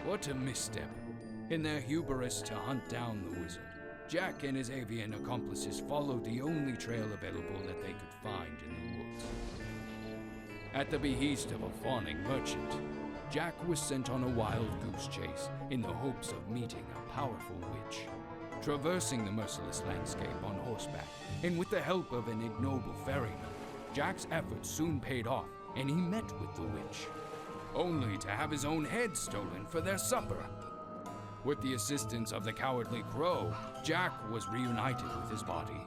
What a misstep. In their hubris to hunt down the wizard, Jack and his avian accomplices followed the only trail available that they could find in the woods. At the behest of a fawning merchant, Jack was sent on a wild goose chase in the hopes of meeting a powerful witch. Traversing the merciless landscape on horseback, and with the help of an ignoble ferryman, Jack's efforts soon paid off, and he met with the witch, only to have his own head stolen for their supper. With the assistance of the cowardly crow, Jack was reunited with his body.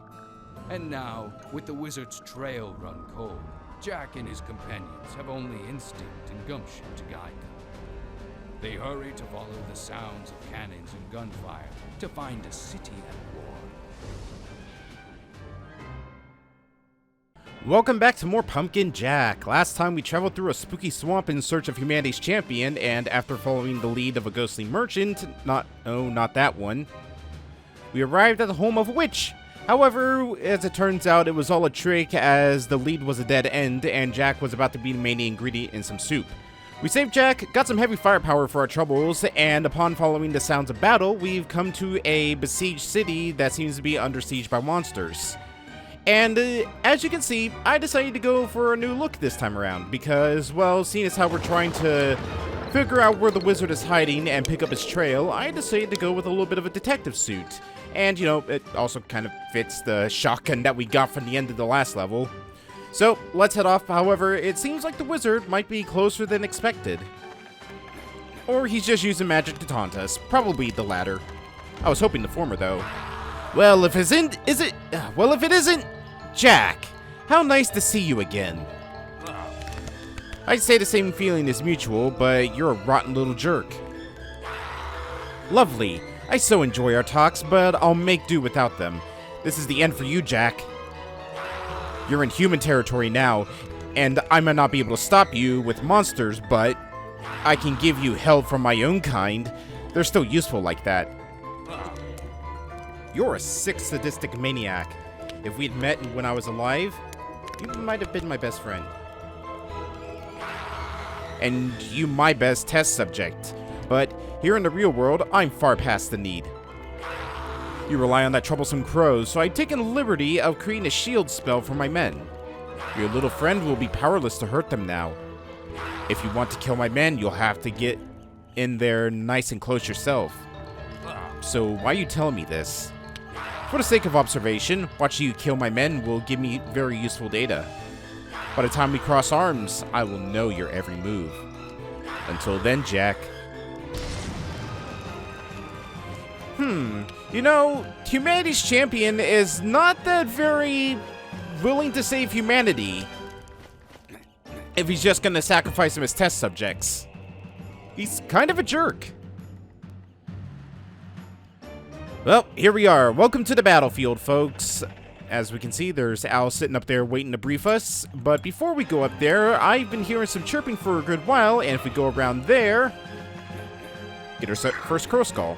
And now, with the wizard's trail run cold, Jack and his companions have only instinct and gumption to guide them. They hurry to follow the sounds of cannons and gunfire to find a city at war. Welcome back to more Pumpkin Jack. Last time we traveled through a spooky swamp in search of humanity's champion, and after following the lead of a ghostly merchant, not that one, we arrived at the home of a witch. However, as it turns out, it was all a trick, as the lead was a dead end and Jack was about to be the main ingredient in some soup. We saved Jack, got some heavy firepower for our troubles, and upon following the sounds of battle, we've come to a besieged city that seems to be under siege by monsters. And as you can see, I decided to go for a new look this time around because, well, seeing as how we're trying to figure out where the wizard is hiding and pick up his trail, I decided to go with a little bit of a detective suit. And, you know, it also kind of fits the shotgun that we got from the end of the last level. So, let's head off. However, it seems like the wizard might be closer than expected. Or he's just using magic to taunt us. Probably the latter. I was hoping the former, though. Well, if it isn't, Jack, how nice to see you again. I'd say the same feeling is mutual, but you're a rotten little jerk. Lovely. I so enjoy our talks, but I'll make do without them. This is the end for you, Jack. You're in human territory now, and I might not be able to stop you with monsters, but I can give you help from my own kind. They're still useful like that. You're a sick, sadistic maniac. If we'd met when I was alive, you might have been my best friend. And you my best test subject. But here in the real world, I'm far past the need. You rely on that troublesome crow, so I've taken the liberty of creating a shield spell for my men. Your little friend will be powerless to hurt them now. If you want to kill my men, you'll have to get in there nice and close yourself. So why are you telling me this? For the sake of observation, watching you kill my men will give me very useful data. By the time we cross arms, I will know your every move. Until then, Jack. You know, humanity's champion is not that very willing to save humanity if he's just gonna sacrifice him as test subjects. He's kind of a jerk. Well, here we are. Welcome to the battlefield, folks. As we can see, there's Al sitting up there waiting to brief us. But before we go up there, I've been hearing some chirping for a good while, and if we go around there, get our first crow skull.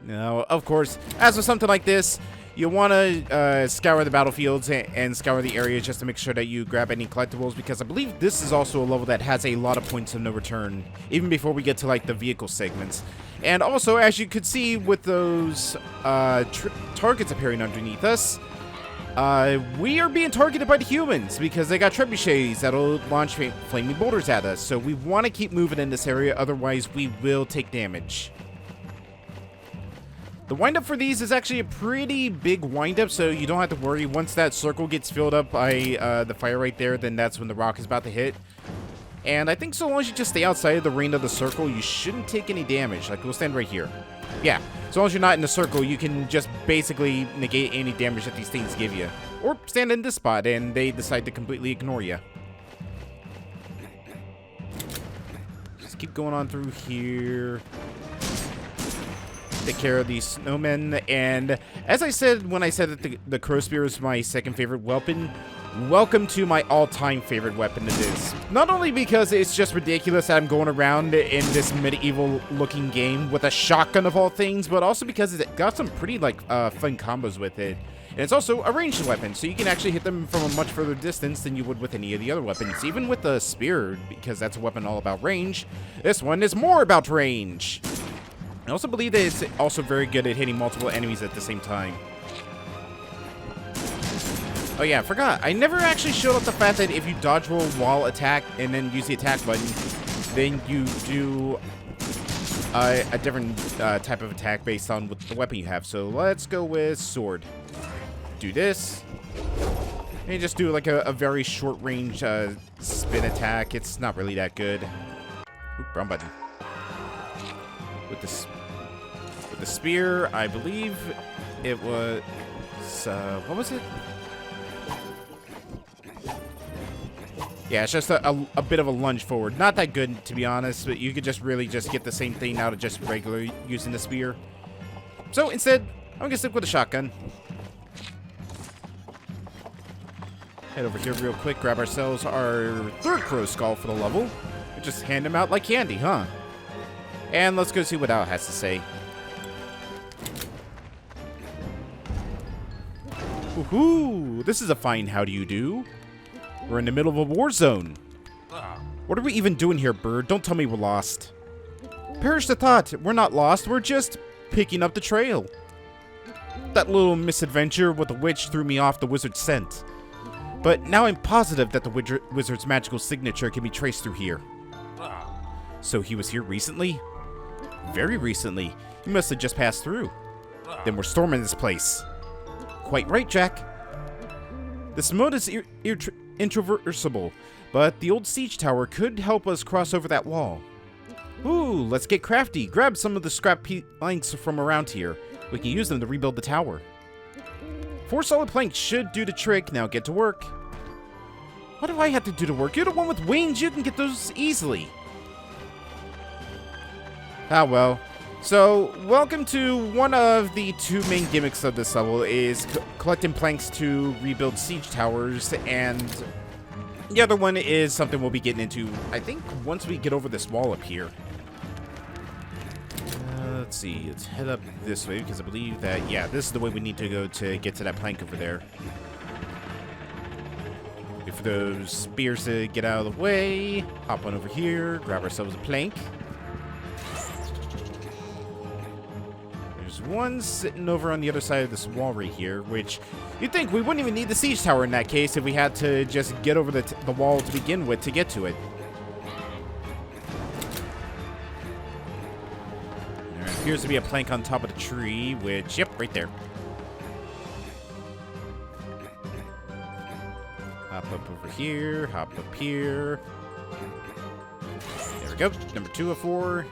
Now, of course, as with something like this, you want to scour the battlefields and scour the areas just to make sure that you grab any collectibles, because I believe this is also a level that has a lot of points of no return, even before we get to, like, the vehicle segments. And also, as you could see with those targets appearing underneath us, we are being targeted by the humans because they got trebuchets that'll launch flaming boulders at us. So we want to keep moving in this area, otherwise we will take damage. The windup for these is actually a pretty big windup, so you don't have to worry. Once that circle gets filled up by the fire right there, then that's when the rock is about to hit. And I think so long as you just stay outside of the ring of the circle, you shouldn't take any damage. Like, we'll stand right here. Yeah, as long as you're not in the circle, you can just basically negate any damage that these things give you. Or stand in this spot, and they decide to completely ignore you. Just keep going on through here. Take care of these snowmen. And as I said when I said that the crow spear is my second favorite weapon, welcome to my all-time favorite weapon it is. Not only because it's just ridiculous that I'm going around in this medieval-looking game with a shotgun of all things, but also because it got some pretty, fun combos with it. And it's also a ranged weapon, so you can actually hit them from a much further distance than you would with any of the other weapons. Even with the spear, because that's a weapon all about range, this one is more about range. I also believe that it's also very good at hitting multiple enemies at the same time. Oh yeah, I forgot. I never actually showed up the fact that if you dodge roll while attack and then use the attack button, then you do a different type of attack based on what the weapon you have. So let's go with sword. Do this. And you just do like a very short range spin attack. It's not really that good. Oop, wrong button. With the spear, I believe it was what was it? Yeah, it's just a bit of a lunge forward. Not that good, to be honest, but you could just really just get the same thing out of just regular using the spear. So instead, I'm gonna stick with the shotgun. Head over here real quick, grab ourselves our third crow skull for the level. And just hand them out like candy, huh? And let's go see what Al has to say. Woohoo! This is a fine how do you do. We're in the middle of a war zone. What are we even doing here, bird? Don't tell me we're lost. Perish the thought. We're not lost. We're just picking up the trail. That little misadventure with the witch threw me off the wizard's scent. But now I'm positive that the wizard's magical signature can be traced through here. So he was here recently? Very recently. He must have just passed through. Then we're storming this place. Quite right, Jack. This moat is intraversible, but the old siege tower could help us cross over that wall. Ooh, let's get crafty. Grab some of the scrap planks from around here. We can use them to rebuild the tower. 4 solid planks should do the trick. Now get to work. What do I have to do to work? You're the one with wings. You can get those easily. Ah, well. So, welcome to one of the 2 main gimmicks of this level is collecting planks to rebuild siege towers, and the other one is something we'll be getting into, I think, once we get over this wall up here. Let's see, let's head up this way, because I believe that, yeah, this is the way we need to go to get to that plank over there. Wait for those spears to get out of the way, hop on over here, grab ourselves a plank. There's one sitting over on the other side of this wall right here, which you'd think we wouldn't even need the siege tower in that case if we had to just get over the wall to begin with to get to it. There appears to be a plank on top of the tree, which, yep, right there. Hop up over here, hop up here. There we go, number 2 of 4.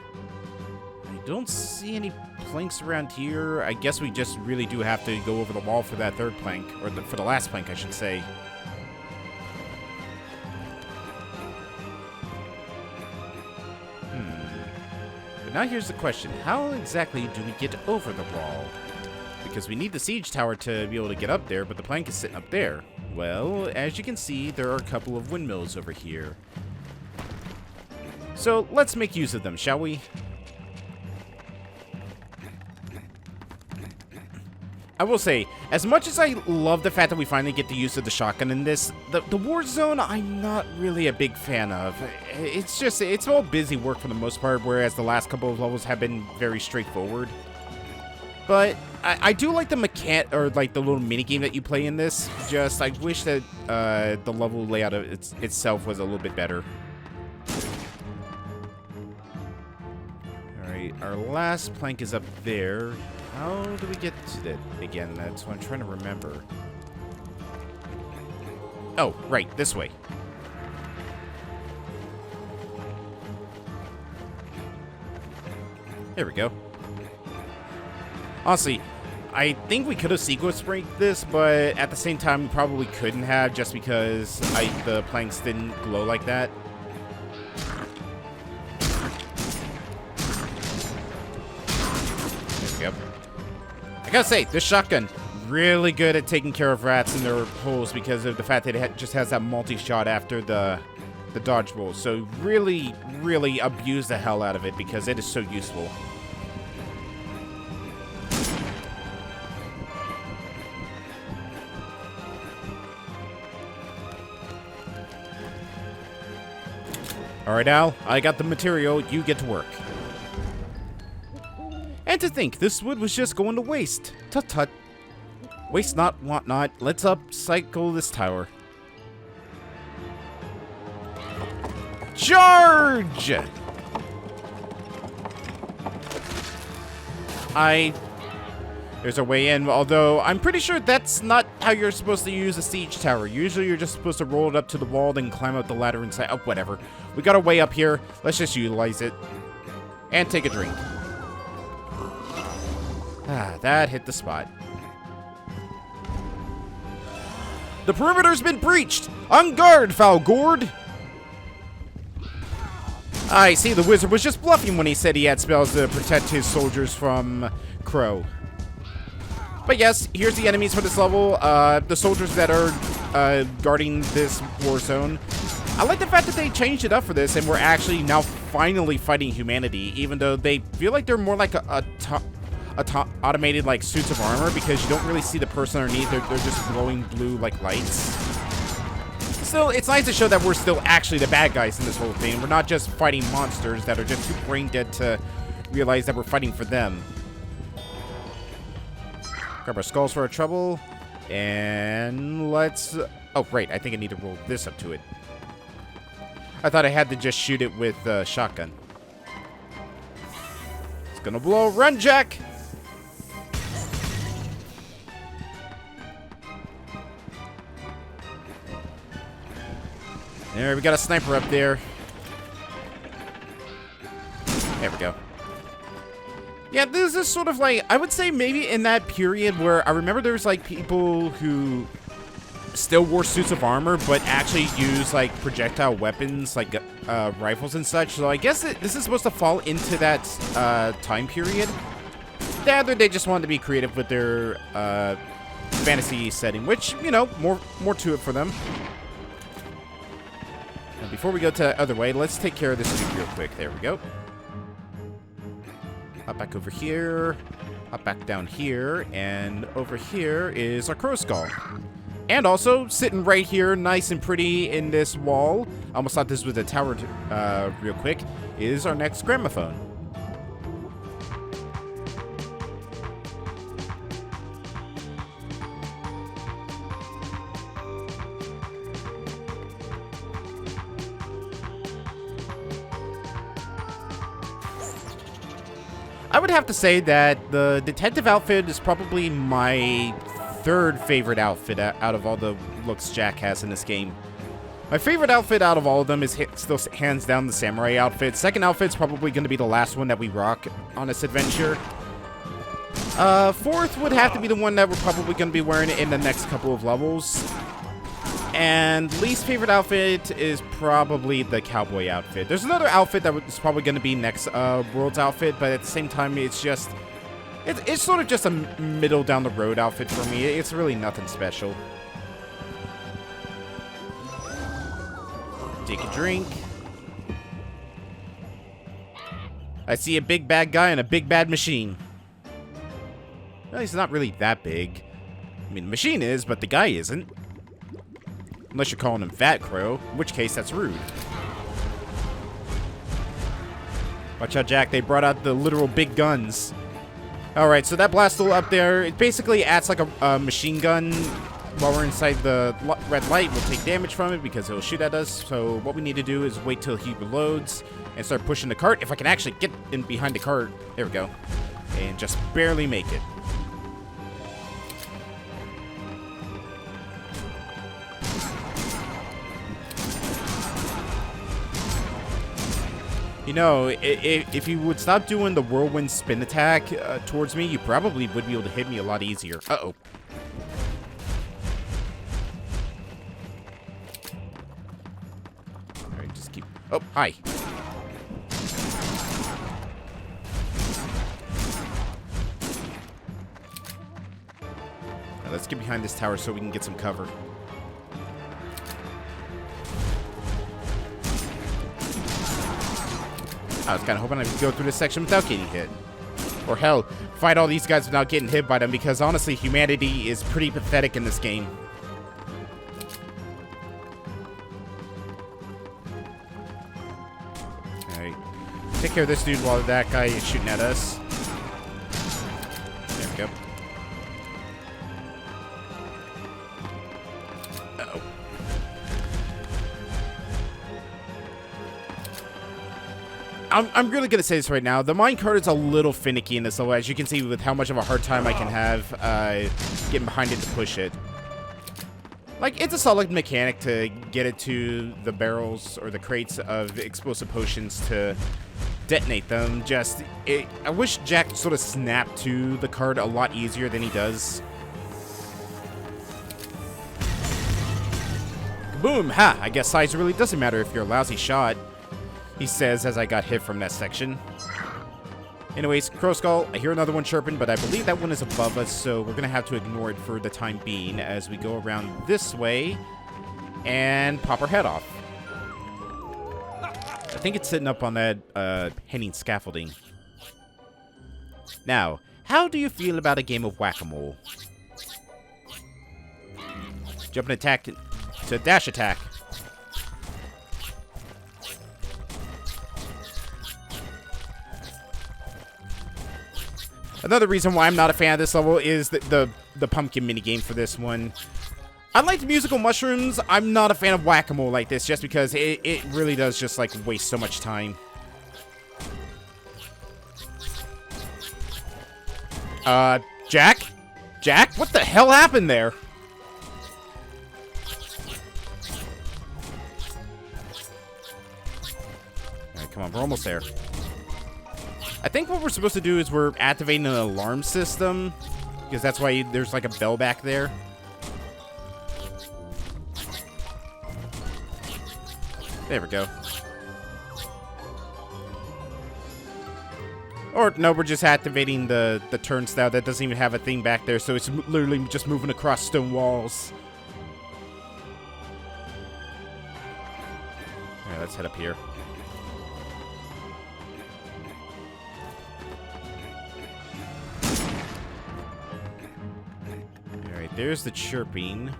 I don't see any planks around here. I guess we just really do have to go over the wall for that third plank, or for the last plank, I should say. But now here's the question. How exactly do we get over the wall? Because we need the siege tower to be able to get up there, but the plank is sitting up there. Well, as you can see, there are a couple of windmills over here. So let's make use of them, shall we? I will say, as much as I love the fact that we finally get the use of the shotgun in this, the war zone I'm not really a big fan of. It's all busy work for the most part, whereas the last couple of levels have been very straightforward. But I do like the the little mini game that you play in this. Just I wish that the level layout of itself was a little bit better. All right, our last plank is up there. How do we get to that again? That's what I'm trying to remember. Oh, right, this way. There we go. Honestly, I think we could have sequence break this, but at the same time, we probably couldn't have just because the planks didn't glow like that. There we go. I gotta say, this shotgun really good at taking care of rats in their holes because of the fact that it just has that multi-shot after the dodge roll. So really, really abuse the hell out of it because it is so useful. Alright, Al, I got the material. You get to work. And to think, this wood was just going to waste. Tut-tut. Waste not, want not. Let's upcycle this tower. Charge! There's a way in, although I'm pretty sure that's not how you're supposed to use a siege tower. Usually you're just supposed to roll it up to the wall, then climb up the ladder inside. Oh, whatever. We got a way up here. Let's just utilize it. And take a drink. Ah, that hit the spot. The perimeter's been breached! On guard, Falgord! I see the wizard was just bluffing when he said he had spells to protect his soldiers from Crow. But yes, here's the enemies for this level. The soldiers that are guarding this war zone. I like the fact that they changed it up for this and we're actually now finally fighting humanity, even though they feel like they're more like automated like suits of armor because you don't really see the person underneath. They're just glowing blue like lights. Still, it's nice to show that we're still actually the bad guys in this whole thing. We're not just fighting monsters that are just too brain dead to realize that we're fighting for them. Grab our skulls for our trouble. And let's... oh, right. I think I need to roll this up to it. I thought I had to just shoot it with a shotgun. It's gonna blow. Run, Jack! There, we got a sniper up there. There we go. Yeah, this is sort of like, I would say maybe in that period where I remember there was like people who still wore suits of armor, but actually use like projectile weapons, like rifles and such. So I guess this is supposed to fall into that time period. Rather, they just wanted to be creative with their fantasy setting, which, you know, more to it for them. And before we go to the other way, let's take care of this dude real quick. There we go. Hop back over here. Hop back down here. And over here is our crow skull. And also, sitting right here, nice and pretty in this wall, I almost thought this was a tower real quick, is our next gramophone. I would have to say that the detective outfit is probably my third favorite outfit out of all the looks Jack has in this game. My favorite outfit out of all of them is still hands down the samurai outfit. Second outfit's probably going to be the last one that we rock on this adventure. Fourth would have to be the one that we're probably going to be wearing in the next couple of levels. And least favorite outfit is probably the cowboy outfit. There's another outfit that is probably going to be next world's outfit, but at the same time, it's just... It's sort of just a middle down the road outfit for me. It's really nothing special. Take a drink. I see a big bad guy and a big bad machine. Well, he's not really that big. I mean, the machine is, but the guy isn't. Unless you're calling him Fat Crow, in which case that's rude. Watch out, Jack. They brought out the literal big guns. Alright, so that blast tool up there, it basically acts like a machine gun. While we're inside the red light, we'll take damage from it because it'll shoot at us. So what we need to do is wait till he reloads and start pushing the cart. If I can actually get in behind the cart, there we go. And just barely make it. You know, if you would stop doing the whirlwind spin attack towards me, you probably would be able to hit me a lot easier. Uh-oh. Alright, just keep... Oh, hi. Now, let's get behind this tower so we can get some cover. I was kind of hoping I could go through this section without getting hit. Or hell, fight all these guys without getting hit by them, because honestly, humanity is pretty pathetic in this game. Alright. Take care of this dude while that guy is shooting at us. There we go. Uh-oh. I'm really going to say this right now. The minecart is a little finicky in this level, as you can see with how much of a hard time I can have getting behind it to push it. Like, it's a solid mechanic to get it to the barrels or the crates of explosive potions to detonate them. Just, I wish Jack sort of snapped to the card a lot easier than he does. Boom! Ha! I guess size really doesn't matter if you're a lousy shot, he says as I got hit from that section. Anyways, Crow Skull, I hear another one chirping, but I believe that one is above us, so we're going to have to ignore it for the time being as we go around this way and pop our head off. I think it's sitting up on that hanging scaffolding. Now, how do you feel about a game of whack-a-mole? Jump and attack to dash attack. Another reason why I'm not a fan of this level is the pumpkin minigame for this one. I like the musical mushrooms. I'm not a fan of whack-a-mole like this, just because it really does just, like, waste so much time. Jack? Jack? What the hell happened there? Alright, come on, we're almost there. I think what we're supposed to do is we're activating an alarm system, because that's why there's like a bell back there. There we go. Or, no, we're just activating the turnstile that doesn't even have a thing back there, so it's literally just moving across stone walls. Alright, let's head up here. There's the chirping.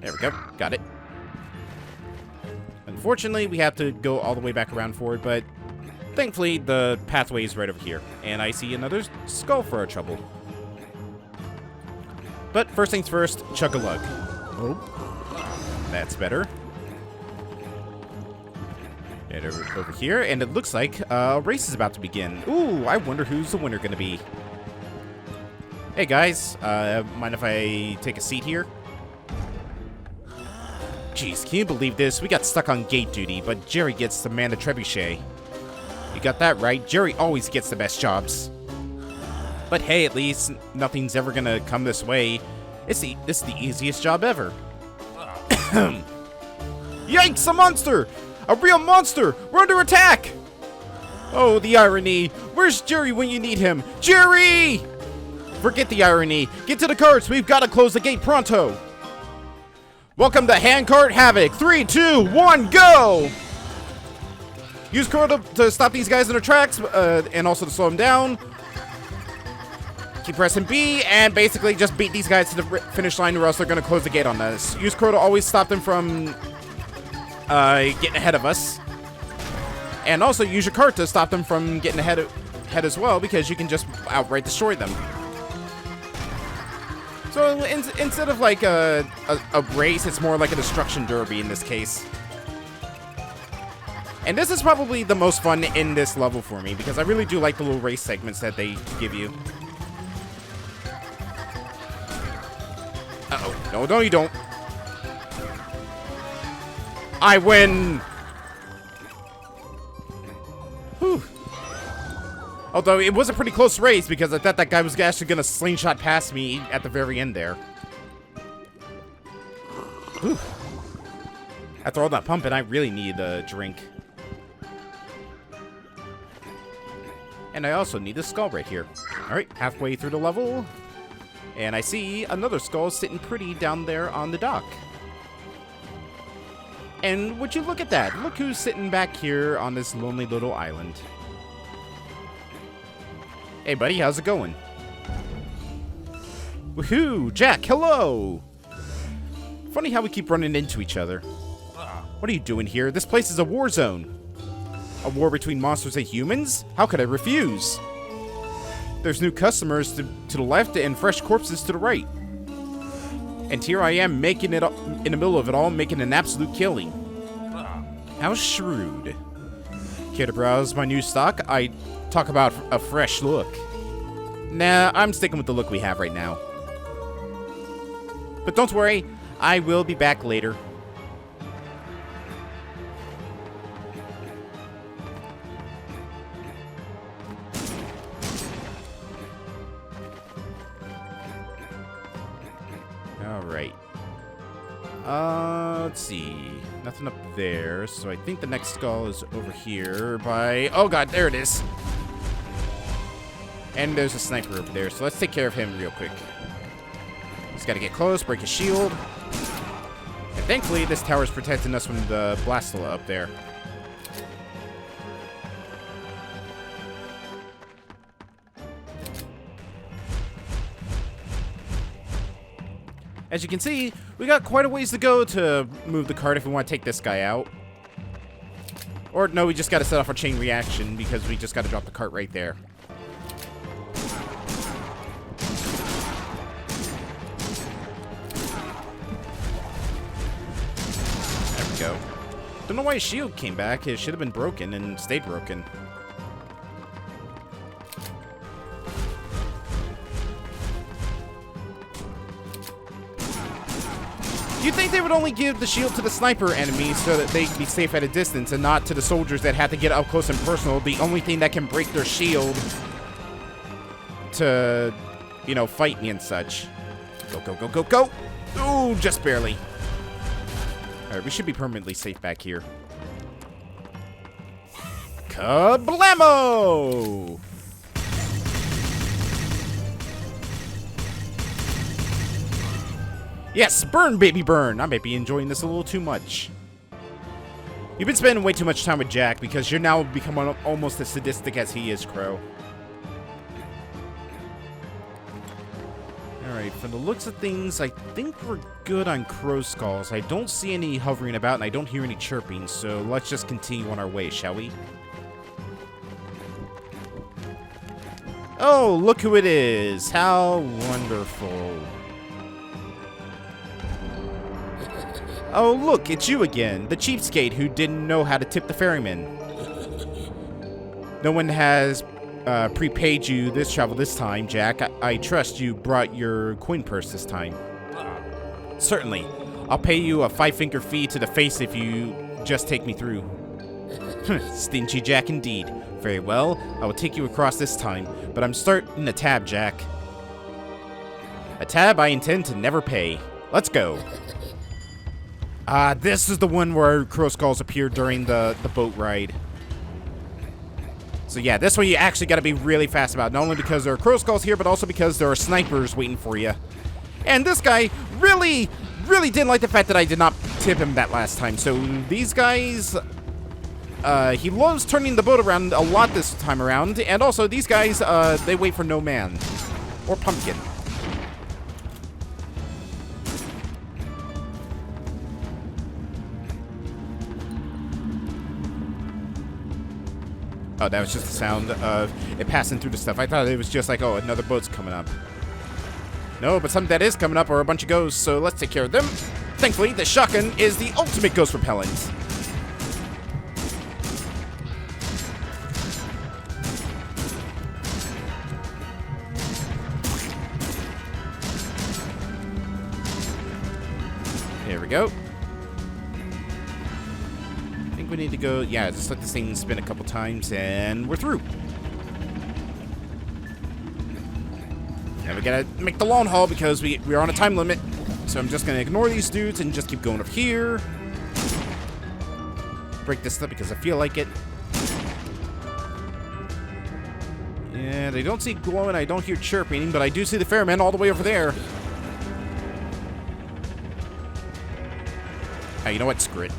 There we go. Got it. Unfortunately, we have to go all the way back around for it, but thankfully, the pathway is right over here. And I see another skull for our trouble. But first things first, chug-a-lug. Oh. That's better. And over here, and it looks like a race is about to begin. Ooh, I wonder who's the winner going to be. Hey guys, mind if I take a seat here? Jeez, can you believe this? We got stuck on gate duty, but Jerry gets the man the trebuchet. You got that right, Jerry always gets the best jobs. But hey, at least nothing's ever gonna come this way. This is the easiest job ever. Yikes, a monster! A real monster! We're under attack! Oh, the irony. Where's Jerry when you need him? Jerry! Forget the irony. Get to the carts. We've got to close the gate pronto. Welcome to Handcar Havoc. 3, 2, 1, go! Use Crow to stop these guys in their tracks, and also to slow them down. Keep pressing B, and basically just beat these guys to the finish line, or else they're going to close the gate on us. Use Crow to always stop them from getting ahead of us. And also use your cart to stop them from getting ahead as well, because you can just outright destroy them. So instead of like a race, it's more like a destruction derby in this case. And this is probably the most fun in this level for me, because I really do like the little race segments that they give you. Uh-oh. No, you don't. I win! Whew. Although, it was a pretty close race, because I thought that guy was actually going to slingshot past me at the very end there. Whew. After all that pumping, I really need a drink. And I also need a skull right here. Alright, halfway through the level. And I see another skull sitting pretty down there on the dock. And would you look at that? Look who's sitting back here on this lonely little island. Hey, buddy, how's it going? Woohoo! Jack, hello! Funny how we keep running into each other. What are you doing here? This place is a war zone. A war between monsters and humans? How could I refuse? There's new customers to the left and fresh corpses to the right. And here I am making it in the middle of it all, making an absolute killing. How shrewd. Care to browse my new stock? I talk about a fresh look. Nah, I'm sticking with the look we have right now. But don't worry, I will be back later. Alright. Let's see. Nothing up there, so I think the next skull is over here by... Oh god, there it is! And there's a sniper over there, so let's take care of him real quick. He's gotta get close, break his shield. And thankfully, this tower's protecting us from the Blastula up there. As you can see, we got quite a ways to go to move the cart if we want to take this guy out. Or, no, we just got to set off our chain reaction because we just got to drop the cart right there. There we go. Don't know why his shield came back. It should have been broken and stayed broken. You'd think they would only give the shield to the sniper enemies so that they'd be safe at a distance and not to the soldiers that have to get up close and personal, the only thing that can break their shield to, you know, fight me and such. Go, go, go, go, go! Ooh, just barely. Alright, we should be permanently safe back here. Kablamo! Yes, burn, baby, burn. I might be enjoying this a little too much. You've been spending way too much time with Jack because you're now becoming almost as sadistic as he is, Crow. Alright, from the looks of things, I think we're good on crow skulls. I don't see any hovering about and I don't hear any chirping, so let's just continue on our way, shall we? Oh, look who it is. How wonderful. Oh, look, it's you again, the cheapskate who didn't know how to tip the ferryman. No one has prepaid you this travel this time, Jack. I trust you brought your coin purse this time. Certainly. I'll pay you a 5-finger fee to the face if you just take me through. Stingy Jack indeed. Very well, I will take you across this time, but I'm starting a tab, Jack. A tab I intend to never pay. Let's go. This is the one where crow skulls appear during the boat ride. So yeah, this one you actually got to be really fast about. Not only because there are crow skulls here, but also because there are snipers waiting for you. And this guy really didn't like the fact that I did not tip him that last time. So these guys, he loves turning the boat around a lot this time around. And also these guys, they wait for no man. Or pumpkin. Oh, that was just the sound of it passing through the stuff. I thought it was just like, oh, another boat's coming up. No, but something that is coming up are a bunch of ghosts, so let's take care of them. Thankfully, the shotgun is the ultimate ghost repellent. There we go. We need to go, yeah, just let this thing spin a couple times and we're through. Now we gotta make the long haul because we're on a time limit. So I'm just gonna ignore these dudes and just keep going up here. Break this up because I feel like it. And I don't see glowing, I don't hear chirping, but I do see the ferryman all the way over there. Oh, you know what? Screw it.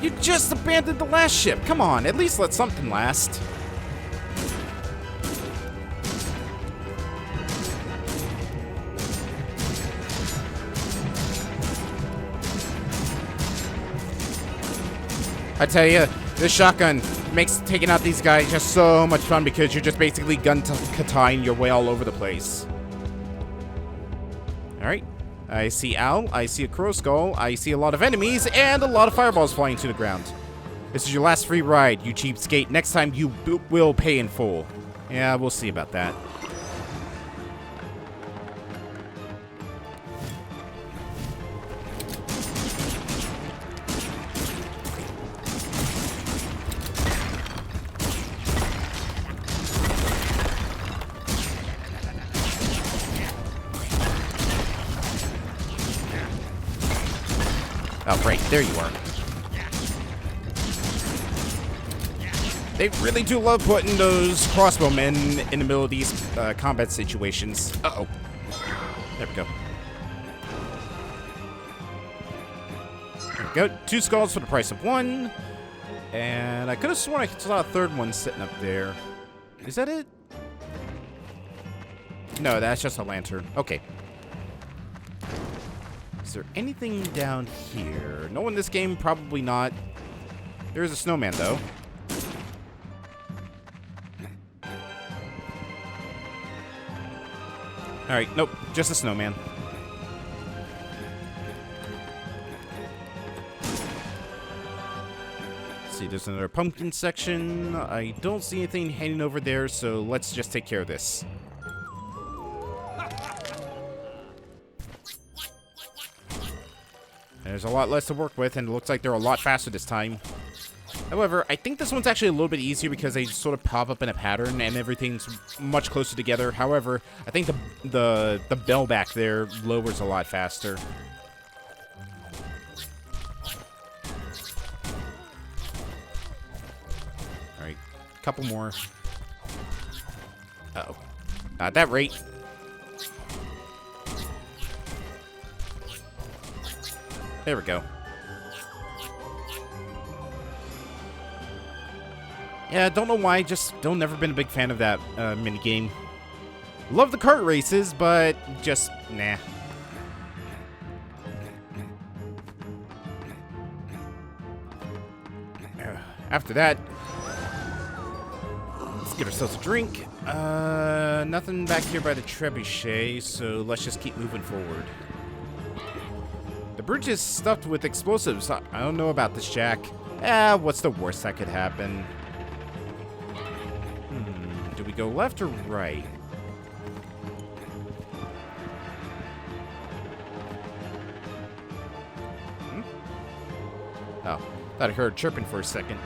You just abandoned the last ship. Come on, at least let something last. I tell you, this shotgun makes taking out these guys just so much fun because you're just basically gun-kataing your way all over the place. Alright. I see Owl, I see a Crow Skull, I see a lot of enemies, and a lot of fireballs flying to the ground. This is your last free ride, you cheapskate. Next time you will pay in full. Yeah, we'll see about that. Oh, great. There you are. They really do love putting those crossbowmen in the middle of these combat situations. Uh-oh. There we go. There we go. 2 skulls for the price of 1. And I could have sworn I saw a third one sitting up there. Is that it? No, that's just a lantern. Okay. Is there anything down here? No, in this game, probably not. There is a snowman, though. Alright, nope, just a snowman. Let's see, there's another pumpkin section. I don't see anything hanging over there, so let's just take care of this. There's a lot less to work with, and it looks like they're a lot faster this time. However, I think this one's actually a little bit easier because they sort of pop up in a pattern and everything's much closer together. However, I think the bell back there lowers a lot faster. Alright, couple more. Uh-oh. Not at that rate. There we go. Yeah, I don't know why, just never been a big fan of that minigame. Love the kart races, but just, nah. After that, let's get ourselves a drink. Nothing back here by the trebuchet, so let's just keep moving forward. The bridge is stuffed with explosives. I don't know about this, Jack. What's the worst that could happen? Do we go left or right? Oh, thought I heard chirping for a second.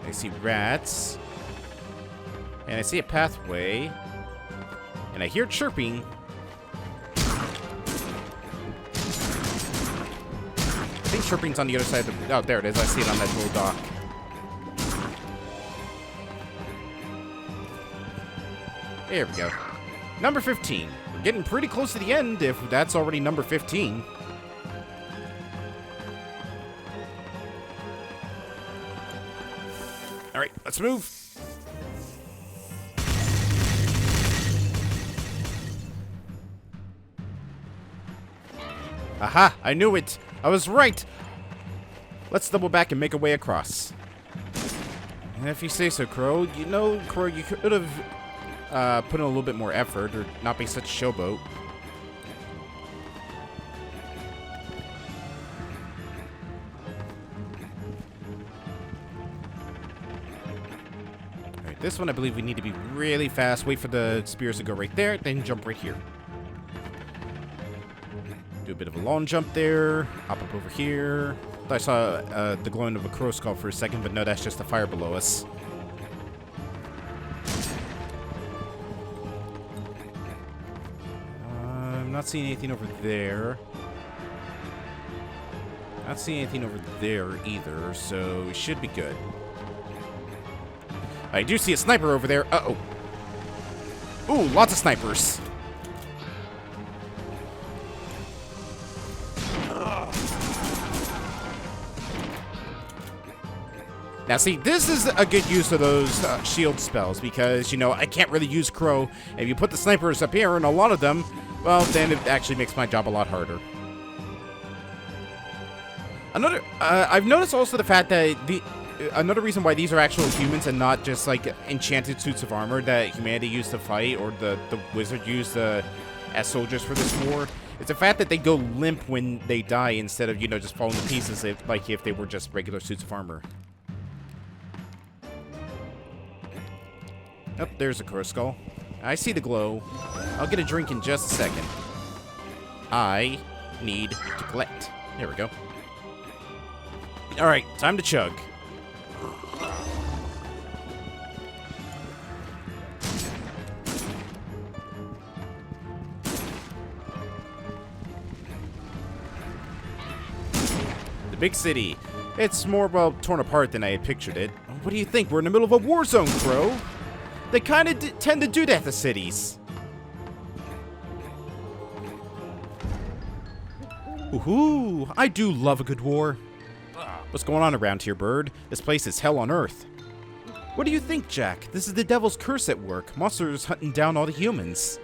I see rats. And I see a pathway. And I hear chirping. I think chirping's on the other side of the... Oh, there it is. I see it on that little dock. There we go. Number 15. We're getting pretty close to the end if that's already number 15. Alright, let's move. Aha! I knew it! I was right! Let's double back and make our way across. And if you say so, Crow, you know, Crow, you could have put in a little bit more effort or not be such a showboat. Alright, this one I believe we need to be really fast. Wait for the spears to go right there, then jump right here. Do a bit of a long jump there. Hop up over here. Thought I saw the glowing of a crow skull for a second, but no, that's just the fire below us. I'm not seeing anything over there. Not seeing anything over there either, so we should be good. I do see a sniper over there. Uh-oh. Ooh, lots of snipers. Now, see, this is a good use of those shield spells because, you know, I can't really use Crow. If you put the snipers up here, and a lot of them, well, then it actually makes my job a lot harder. I've noticed also the fact that another reason why these are actual humans and not just, like, enchanted suits of armor that humanity used to fight or the wizard used as soldiers for this war, is the fact that they go limp when they die instead of, you know, just falling to pieces if they were just regular suits of armor. Oh, there's a Crow Skull. I see the glow. I'll get a drink in just a second. I need to collect. There we go. Alright, time to chug. The big city. It's more, well, torn apart than I had pictured it. What do you think? We're in the middle of a war zone, Crow. They kind of tend to do that to cities. Ooh, I do love a good war. What's going on around here, bird? This place is hell on earth. What do you think, Jack? This is the devil's curse at work. Monsters hunting down all the humans.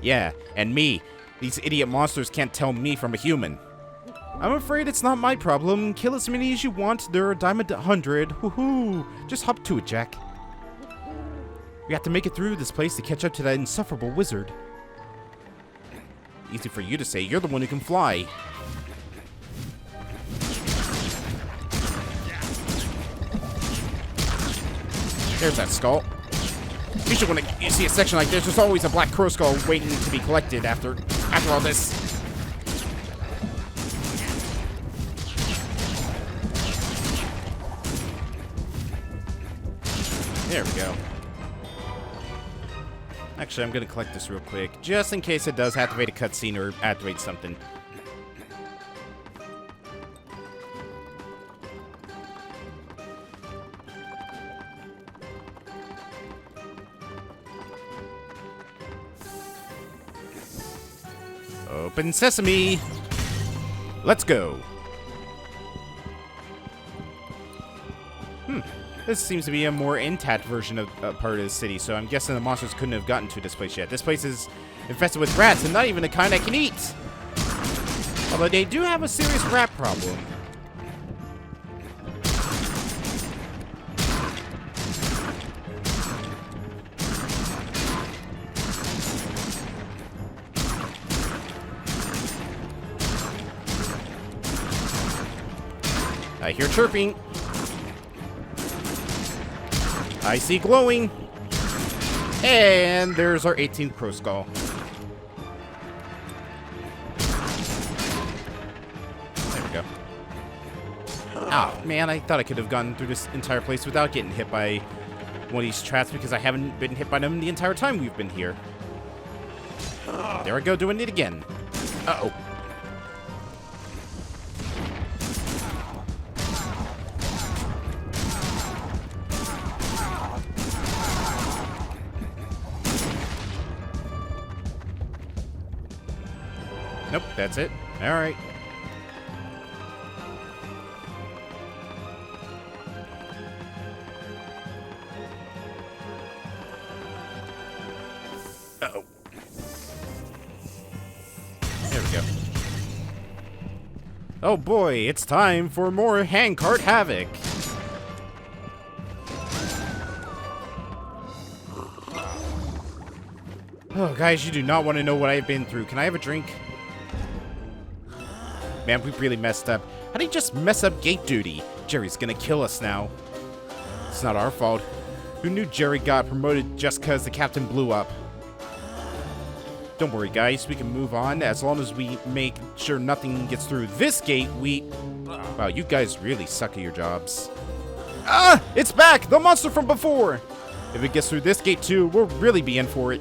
Yeah, and me. These idiot monsters can't tell me from a human. I'm afraid it's not my problem. Kill as many as you want. They're a dime a hundred. Woohoo! Just hop to it, Jack. We have to make it through this place to catch up to that insufferable wizard. Easy for you to say. You're the one who can fly. There's that skull. Usually when you see a section like this, there's always a black crow skull waiting to be collected after all this. There we go. Actually, I'm going to collect this real quick, just in case it does activate a cutscene or activate something. Open sesame! Let's go! This seems to be a more intact version of part of the city, so I'm guessing the monsters couldn't have gotten to this place yet. This place is infested with rats, and not even the kind I can eat! Although they do have a serious rat problem. I hear chirping. I see glowing. And there's our 18th Crow Skull. There we go. Oh, man, I thought I could have gone through this entire place without getting hit by one of these traps because I haven't been hit by them the entire time we've been here. There I go, doing it again. Uh-oh. Nope, that's it. Alright. Uh-oh. There we go. Oh boy, it's time for more Handcar Havoc. Oh, guys, you do not want to know what I've been through. Can I have a drink? Man, we really messed up. How did he just mess up gate duty? Jerry's gonna kill us now. It's not our fault. Who knew Jerry got promoted just because the captain blew up? Don't worry, guys. We can move on. As long as we make sure nothing gets through this gate, Wow, you guys really suck at your jobs. Ah! It's back! The monster from before! If it gets through this gate too, we'll really be in for it.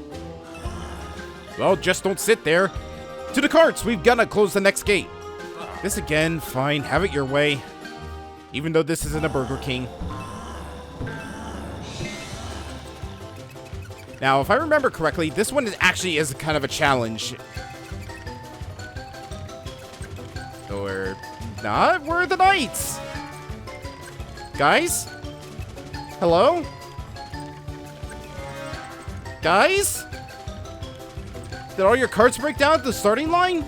Well, just don't sit there. To the carts! We've gotta close the next gate. This again, fine. Have it your way. Even though this isn't a Burger King. Now, if I remember correctly, this one actually is kind of a challenge. Or not? Where are the knights? Guys? Hello? Guys? Did all your carts break down at the starting line?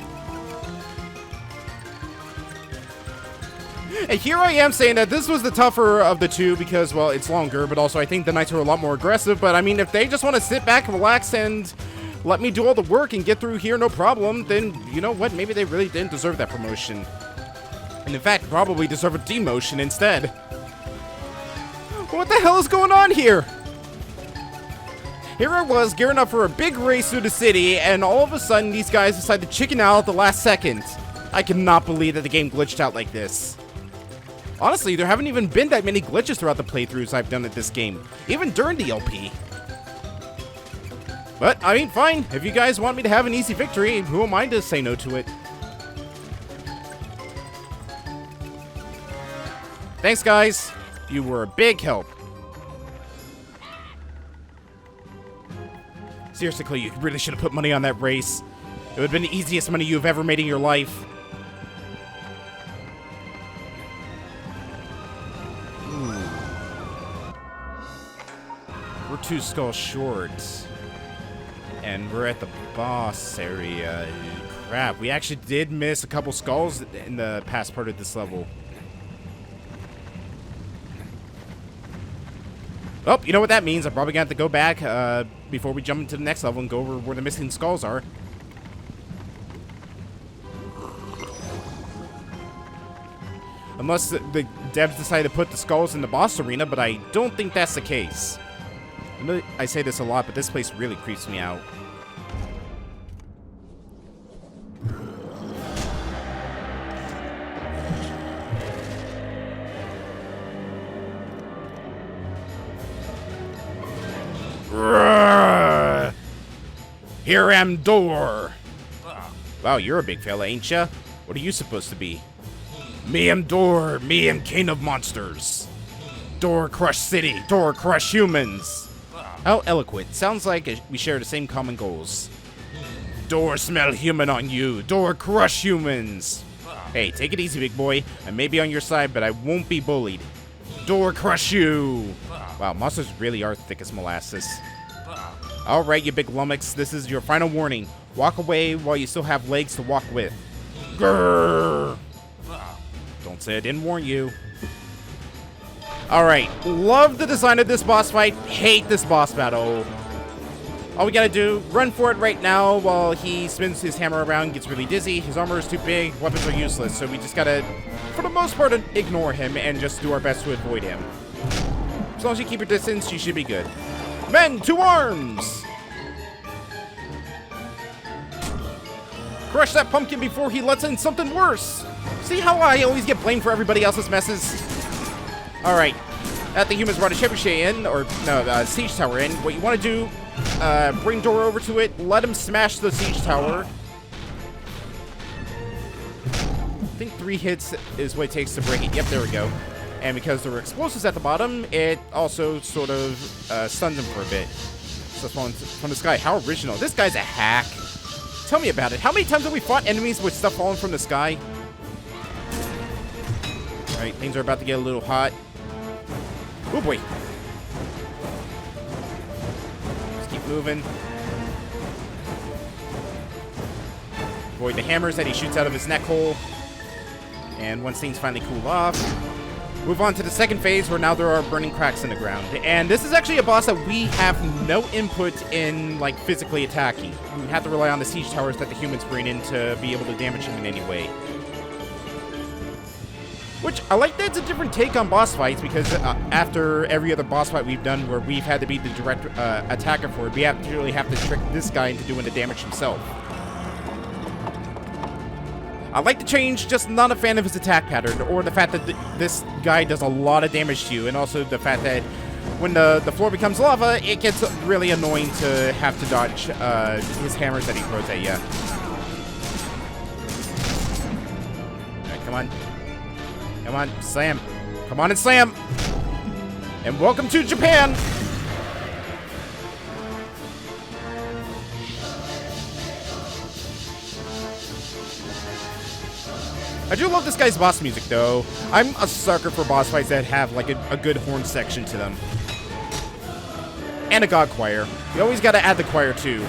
And here I am saying that this was the tougher of the two because, well, it's longer, but also I think the knights are a lot more aggressive. But I mean, if they just want to sit back, relax, and let me do all the work and get through here no problem, then you know what? Maybe they really didn't deserve that promotion. And in fact, probably deserve a demotion instead. What the hell is going on here? Here I was gearing up for a big race through the city, and all of a sudden these guys decide to chicken out at the last second. I cannot believe that the game glitched out like this. Honestly, there haven't even been that many glitches throughout the playthroughs I've done at this game, even during the LP. But, I mean, fine. If you guys want me to have an easy victory, who am I to say no to it? Thanks, guys. You were a big help. Seriously, Clay, you really should have put money on that race. It would have been the easiest money you've ever made in your life. We're 2 skulls short. And we're at the boss area. Crap, we actually did miss a couple skulls in the past part of this level. Oh, you know what that means. I'm probably going to have to go back before we jump into the next level and go over where the missing skulls are. Unless the devs decide to put the skulls in the boss arena, but I don't think that's the case. I know I say this a lot, but this place really creeps me out. Here am door. Wow, you're a big fella, ain't ya? What are you supposed to be? Me am door, me am king of monsters. Door crush city, door crush humans. How eloquent. Sounds like we share the same common goals. Door smell human on you, door crush humans. Hey, take it easy, big boy. I may be on your side, but I won't be bullied. Door crush you. Wow, monsters really are thick as molasses. Alright, you big lummox, this is your final warning. Walk away while you still have legs to walk with. Grrr. Don't say I didn't warn you. Alright, love the design of this boss fight, hate this boss battle. All we gotta do, run for it right now while he spins his hammer around, gets really dizzy. His armor is too big, weapons are useless, so we just gotta, for the most part, ignore him and just do our best to avoid him. As long as you keep your distance, you should be good. Men, to arms! Crush that pumpkin before he lets in something worse! See how I always get blamed for everybody else's messes? Alright, at the humans brought a trebuchet in, or no, siege tower in. What you want to do, bring door over to it, let him smash the siege tower. I think 3 hits is what it takes to break it. Yep, there we go. And because there were explosives at the bottom, it also sort of stuns him for a bit. So falling from the sky. How original. This guy's a hack. Tell me about it. How many times have we fought enemies with stuff falling from the sky? Alright, things are about to get a little hot. Oh boy. Just keep moving. Avoid the hammers that he shoots out of his neck hole. And once things finally cool off, move on to the second phase where now there are burning cracks in the ground. And this is actually a boss that we have no input in, like, physically attacking. We have to rely on the siege towers that the humans bring in to be able to damage him in any way. Which, I like that it's a different take on boss fights, because after every other boss fight we've done where we've had to be the direct attacker for it, we really have to trick this guy into doing the damage himself. I like the change, just not a fan of his attack pattern, or the fact that this guy does a lot of damage to you, and also the fact that when the floor becomes lava, it gets really annoying to have to dodge his hammers that he throws at you. come on. Come on, slam. Come on and slam. And welcome to Japan. I do love this guy's boss music, though. I'm a sucker for boss fights that have, like, a good horn section to them. And a god choir. You always gotta add the choir, too.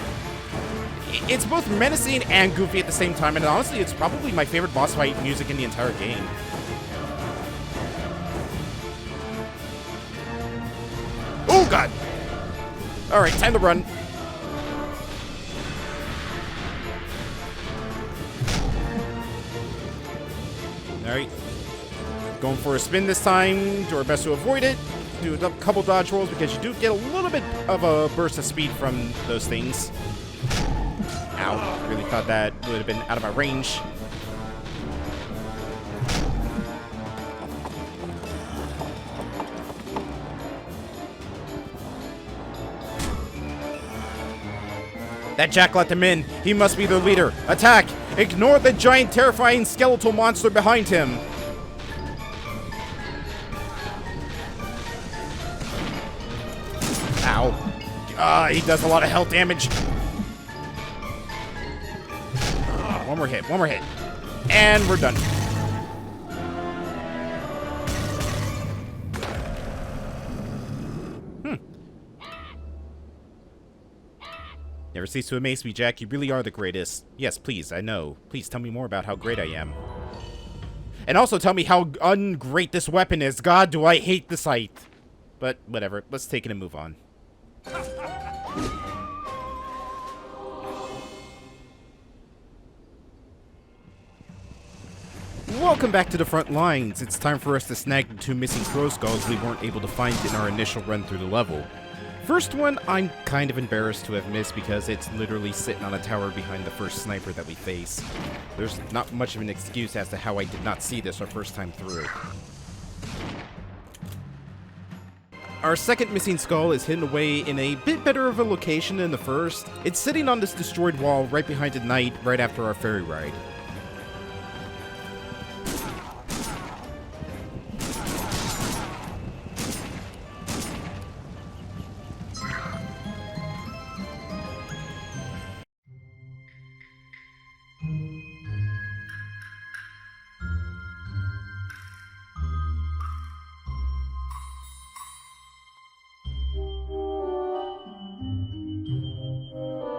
It's both menacing and goofy at the same time, and honestly, it's probably my favorite boss fight music in the entire game. Oh, God! Alright, time to run. Alright. Going for a spin this time. Do our best to avoid it. Do a couple dodge rolls because you do get a little bit of a burst of speed from those things. Ow. Really thought that would have been out of my range. That Jack let them in. He must be their leader. Attack! Ignore the giant, terrifying skeletal monster behind him. Ow. He does a lot of health damage. One more hit. One more hit. And we're done. Never cease to amaze me, Jack. You really are the greatest. Yes, please, I know. Please tell me more about how great I am. And also tell me how ungreat this weapon is. God, do I hate the sight. But whatever. Let's take it and move on. Welcome back to the front lines. It's time for us to snag the 2 missing crow skulls we weren't able to find in our initial run through the level. First one, I'm kind of embarrassed to have missed because it's literally sitting on a tower behind the first sniper that we face. There's not much of an excuse as to how I did not see this our first time through. Our second missing skull is hidden away in a bit better of a location than the first. It's sitting on this destroyed wall right behind a knight right after our ferry ride.